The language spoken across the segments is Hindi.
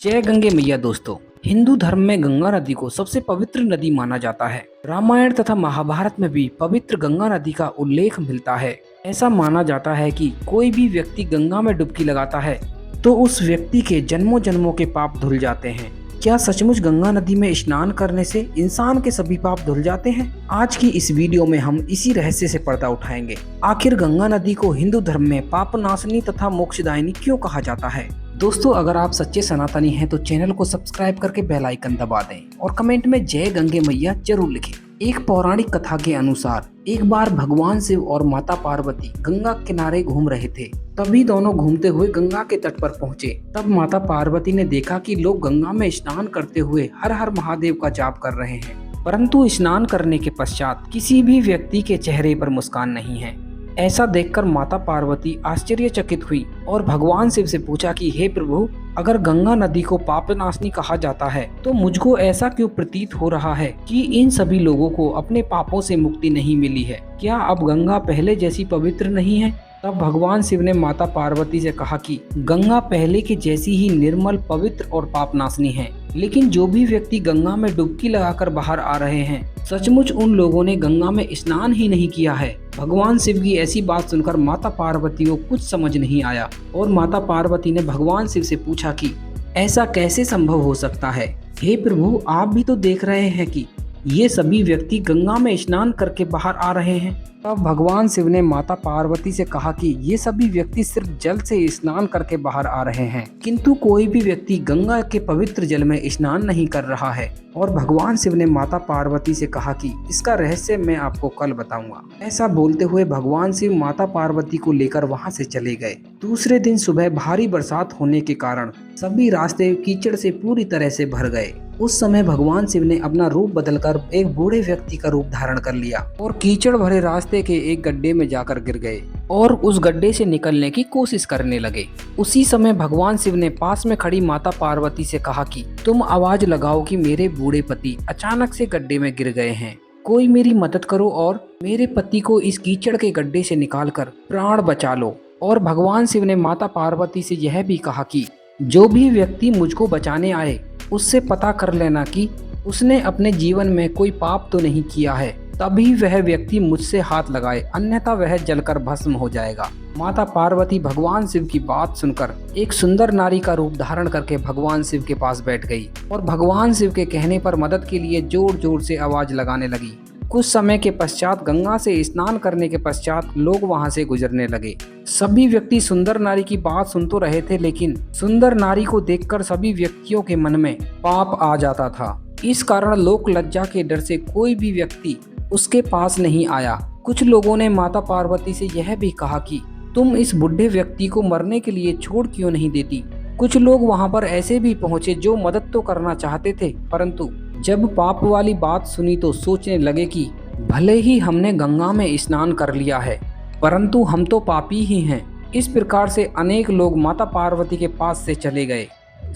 जय गंगे मैया दोस्तों। हिंदू धर्म में गंगा नदी को सबसे पवित्र नदी माना जाता है। रामायण तथा महाभारत में भी पवित्र गंगा नदी का उल्लेख मिलता है। ऐसा माना जाता है कि कोई भी व्यक्ति गंगा में डुबकी लगाता है तो उस व्यक्ति के जन्मों जन्मों के पाप धुल जाते हैं। क्या सचमुच गंगा नदी में स्नान करने से इंसान के सभी पाप धुल जाते हैं? आज की इस वीडियो में हम इसी रहस्य से पर्दा उठाएंगे। आखिर गंगा नदी को हिंदू धर्म में पाप नाशनी तथा मोक्षदायिनी क्यों कहा जाता है? दोस्तों, अगर आप सच्चे सनातनी हैं तो चैनल को सब्सक्राइब करके बेल आइकन दबा दें और कमेंट में जय गंगे मैया जरूर लिखें। एक पौराणिक कथा के अनुसार एक बार भगवान शिव और माता पार्वती गंगा किनारे घूम रहे थे। तभी दोनों घूमते हुए गंगा के तट पर पहुंचे। तब माता पार्वती ने देखा कि लोग गंगा में स्नान करते हुए हर हर महादेव का जाप कर रहे हैं, परंतु स्नान करने के पश्चात किसी भी व्यक्ति के चेहरे पर मुस्कान नहीं है। ऐसा देखकर माता पार्वती आश्चर्यचकित हुई और भगवान शिव से पूछा कि हे प्रभु, अगर गंगा नदी को पापनाशनी कहा जाता है तो मुझको ऐसा क्यों प्रतीत हो रहा है कि इन सभी लोगों को अपने पापों से मुक्ति नहीं मिली है? क्या अब गंगा पहले जैसी पवित्र नहीं है? तब भगवान शिव ने माता पार्वती से कहा कि गंगा पहले की जैसी ही निर्मल, पवित्र और पापनाशनी है, लेकिन जो भी व्यक्ति गंगा में डुबकी लगाकर बाहर आ रहे हैं, सचमुच उन लोगों ने गंगा में स्नान ही नहीं किया है। भगवान शिव की ऐसी बात सुनकर माता पार्वती को कुछ समझ नहीं आया और माता पार्वती ने भगवान शिव से पूछा कि ऐसा कैसे संभव हो सकता है? हे प्रभु, आप भी तो देख रहे हैं कि ये सभी व्यक्ति गंगा में स्नान करके बाहर आ रहे हैं। तब भगवान शिव ने माता पार्वती से कहा कि ये सभी व्यक्ति सिर्फ जल से स्नान करके बाहर आ रहे हैं, किंतु कोई भी व्यक्ति गंगा के पवित्र जल में स्नान नहीं कर रहा है। और भगवान शिव ने माता पार्वती से कहा कि इसका रहस्य मैं आपको कल बताऊंगा। ऐसा बोलते हुए भगवान शिव माता पार्वती को लेकर वहां से चले गए। दूसरे दिन सुबह भारी बरसात होने के कारण सभी रास्ते कीचड़ से पूरी तरह से भर गए। उस समय भगवान शिव ने अपना रूप बदलकर एक बूढ़े व्यक्ति का रूप धारण कर लिया और कीचड़ भरे रास्ते के एक गड्ढे में जाकर गिर गए और उस गड्ढे से निकलने की कोशिश करने लगे। उसी समय भगवान शिव ने पास में खड़ी माता पार्वती से कहा कि तुम आवाज लगाओ कि मेरे बूढ़े पति अचानक से गड्ढे में गिर गए हैं, कोई मेरी मदद करो और मेरे पति को इस कीचड़ के गड्ढे से निकालकर प्राण बचा लो। और भगवान शिव ने माता पार्वती से यह भी कहा कि जो भी व्यक्ति मुझको बचाने आए उससे पता कर लेना कि उसने अपने जीवन में कोई पाप तो नहीं किया है, तभी वह व्यक्ति मुझसे हाथ लगाए, अन्यथा वह जलकर भस्म हो जाएगा। माता पार्वती भगवान शिव की बात सुनकर एक सुंदर नारी का रूप धारण करके भगवान शिव के पास बैठ गई और भगवान शिव के कहने पर मदद के लिए जोर जोर से आवाज लगाने लगी। कुछ समय के पश्चात गंगा से स्नान करने के पश्चात लोग वहां से गुजरने लगे। सभी व्यक्ति सुंदर नारी की बात सुन तो रहे थे, लेकिन सुंदर नारी को देखकर सभी व्यक्तियों के मन में पाप आ जाता था। इस कारण लोक लज्जा के डर से कोई भी व्यक्ति उसके पास नहीं आया। कुछ लोगों ने माता पार्वती से यह भी कहा कि तुम इस बुढ़े व्यक्ति को मरने के लिए छोड़ क्यों नहीं देती? कुछ लोग वहां पर ऐसे भी पहुंचे जो मदद तो करना चाहते थे, परंतु जब पाप वाली बात सुनी तो सोचने लगे कि भले ही हमने गंगा में स्नान कर लिया है, परंतु हम तो पापी ही हैं। इस प्रकार से अनेक लोग माता पार्वती के पास से चले गए।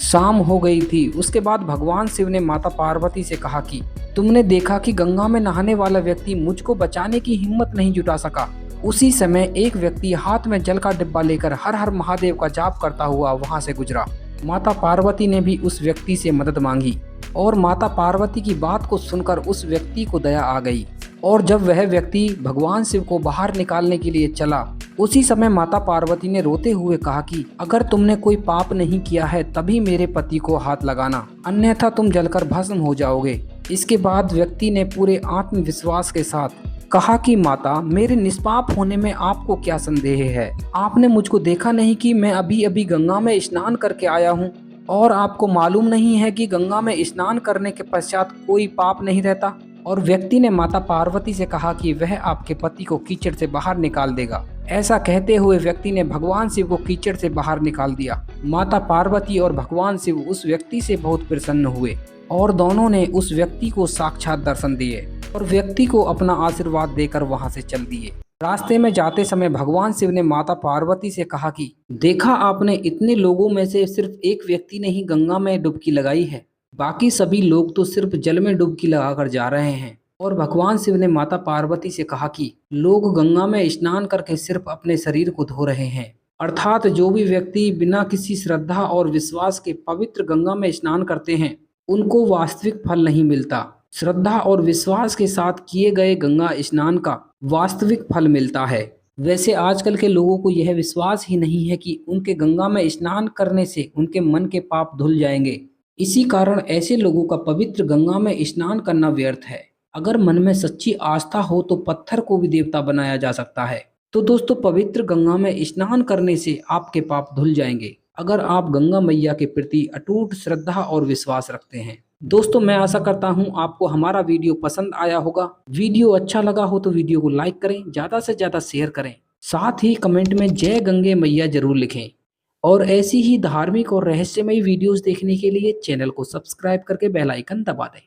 शाम हो गई थी। उसके बाद भगवान शिव ने माता पार्वती से कहा कि तुमने देखा कि गंगा में नहाने वाला व्यक्ति मुझको बचाने की हिम्मत नहीं जुटा सका। उसी समय एक व्यक्ति हाथ में जल का डिब्बा लेकर हर हर महादेव का जाप करता हुआ वहां से गुजरा। माता पार्वती ने भी उस व्यक्ति से मदद मांगी और माता पार्वती की बात को सुनकर उस व्यक्ति को दया आ गई। और जब वह व्यक्ति भगवान शिव को बाहर निकालने के लिए चला, उसी समय माता पार्वती ने रोते हुए कहा कि अगर तुमने कोई पाप नहीं किया है तभी मेरे पति को हाथ लगाना, अन्यथा तुम जलकर भस्म हो जाओगे। इसके बाद व्यक्ति ने पूरे आत्मविश्वास के साथ कहा कि माता, मेरे निष्पाप होने में आपको क्या संदेह है? आपने मुझको देखा नहीं कि मैं अभी अभी गंगा में स्नान करके आया हूँ? और आपको मालूम नहीं है कि गंगा में स्नान करने के पश्चात कोई पाप नहीं रहता? और व्यक्ति ने माता पार्वती से कहा कि वह आपके पति को कीचड़ से बाहर निकाल देगा। ऐसा कहते हुए व्यक्ति ने भगवान शिव को कीचड़ से बाहर निकाल दिया। माता पार्वती और भगवान शिव उस व्यक्ति से बहुत प्रसन्न हुए और दोनों ने उस व्यक्ति को साक्षात दर्शन दिए और व्यक्ति को अपना आशीर्वाद देकर वहां से चल दिए। रास्ते में जाते समय भगवान शिव ने माता पार्वती से कहा कि देखा आपने, इतने लोगों में से सिर्फ एक व्यक्ति ने ही गंगा में डुबकी लगाई है, बाकी सभी लोग तो सिर्फ जल में डुबकी लगाकर जा रहे हैं। और भगवान शिव ने माता पार्वती से कहा कि लोग गंगा में स्नान करके सिर्फ अपने शरीर को धो रहे हैं, अर्थात जो भी व्यक्ति बिना किसी श्रद्धा और विश्वास के पवित्र गंगा में स्नान करते हैं उनको वास्तविक फल नहीं मिलता। श्रद्धा और विश्वास के साथ किए गए गंगा स्नान का वास्तविक फल मिलता है। वैसे आजकल के लोगों को यह विश्वास ही नहीं है कि उनके गंगा में स्नान करने से उनके मन के पाप धुल जाएंगे। इसी कारण ऐसे लोगों का पवित्र गंगा में स्नान करना व्यर्थ है। अगर मन में सच्ची आस्था हो तो पत्थर को भी देवता बनाया जा सकता है। तो दोस्तों, पवित्र गंगा में स्नान करने से आपके पाप धुल जाएंगे अगर आप गंगा मैया के प्रति अटूट श्रद्धा और विश्वास रखते हैं। दोस्तों, मैं आशा करता हूं आपको हमारा वीडियो पसंद आया होगा। वीडियो अच्छा लगा हो तो वीडियो को लाइक करें, ज़्यादा से ज़्यादा शेयर करें, साथ ही कमेंट में जय गंगे मैया जरूर लिखें। और ऐसी ही धार्मिक और रहस्यमयी वीडियोस देखने के लिए चैनल को सब्सक्राइब करके बेल आइकन दबा दें।